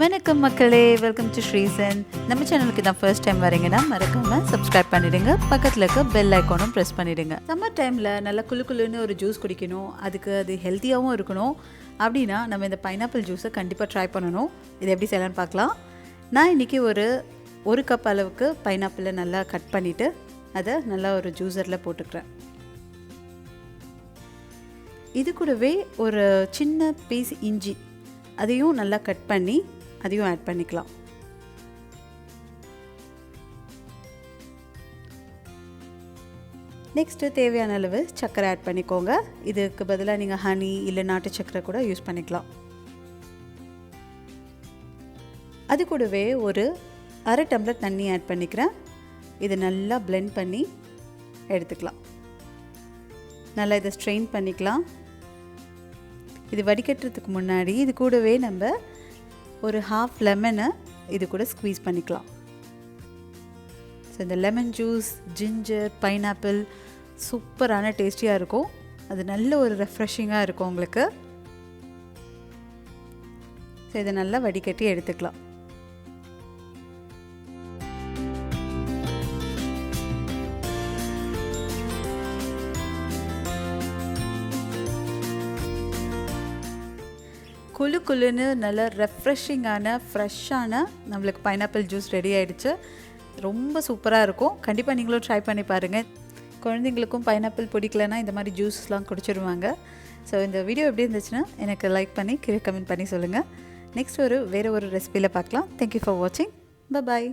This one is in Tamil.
வணக்கம் மக்களே, வெல்கம் டு SRISEN. நம்ம சேனலுக்கு தான் ஃபர்ஸ்ட் டைம் வரீங்கன்னா மறக்காம சப்ஸ்கிரைப் பண்ணிடுங்க. பக்கத்தில் இருக்க பெல் ஐக்கானும் ப்ரெஸ் பண்ணிடுங்க. சம்மர் டைமில் நல்லா குளுன்னு ஒரு ஜூஸ் குடிக்கணும், அதுக்கு அது ஹெல்த்தியாகவும் இருக்கணும் அப்படின்னா நம்ம இந்த பைனாப்பிள் ஜூஸை கண்டிப்பாக ட்ரை பண்ணணும். இது எப்படி செய்யலான்னு பார்க்கலாம். நான் இன்றைக்கி ஒரு கப் அளவுக்கு பைனாப்பிளை நல்லா கட் பண்ணிவிட்டு அதை நல்லா ஒரு ஜூஸரில் போட்டுக்கிறேன். இது கூடவே ஒரு சின்ன பீஸ் இஞ்சி அதையும் நல்லா கட் பண்ணி அதையும் ஆட் பண்ணிக்கலாம். நெக்ஸ்ட்டு தேவையான அளவு சர்க்கரை ஆட் பண்ணிக்கோங்க. இதுக்கு பதிலாக நீங்கள் ஹனி இல்லை நாட்டு சர்க்கரை கூட யூஸ் பண்ணிக்கலாம். அது கூடவே ஒரு அரை டம்ளர் தண்ணி ஆட் பண்ணிக்கிறேன். இது நல்லா பிளெண்ட் பண்ணி எடுத்துக்கலாம். நல்லா இதை ஸ்ட்ரெயின் பண்ணிக்கலாம். இது வடிகட்டுறதுக்கு முன்னாடி இது கூடவே நம்ம ஒரு ஹாஃப் லெமனை இது கூட ஸ்க்வீஸ் பண்ணிக்கலாம். ஸோ இந்த லெமன் ஜூஸ், ஜிஞ்சர், பைனாப்பிள் சூப்பரான டேஸ்டியாக இருக்கும். அது நல்ல ஒரு ரெஃப்ரெஷிங்காக இருக்கும் உங்களுக்கு. ஸோ இதை நல்லா வடிகட்டி எடுத்துக்கலாம். குளுன்னு நல்ல ரெஃப்ரெஷிங்கான ஃப்ரெஷ்ஷான நம்மளுக்கு பைனாப்பிள் ஜூஸ் ரெடி ஆகிடுச்சு. ரொம்ப சூப்பராக இருக்கும். கண்டிப்பாக நீங்களும் ட்ரை பண்ணி பாருங்கள். குழந்தைங்களுக்கும் பைனாப்பிள் பிடிக்கலன்னா இந்த மாதிரி ஜூஸ்லாம் குடிச்சிடுவாங்க. ஸோ இந்த வீடியோ எப்படி இருந்துச்சுன்னா எனக்கு லைக் பண்ணி கீழே கமெண்ட் பண்ணி சொல்லுங்கள். நெக்ஸ்ட் வேறு ஒரு ரெசிபியில் பார்க்கலாம். தேங்க்யூ ஃபார் வாட்சிங். பாய்.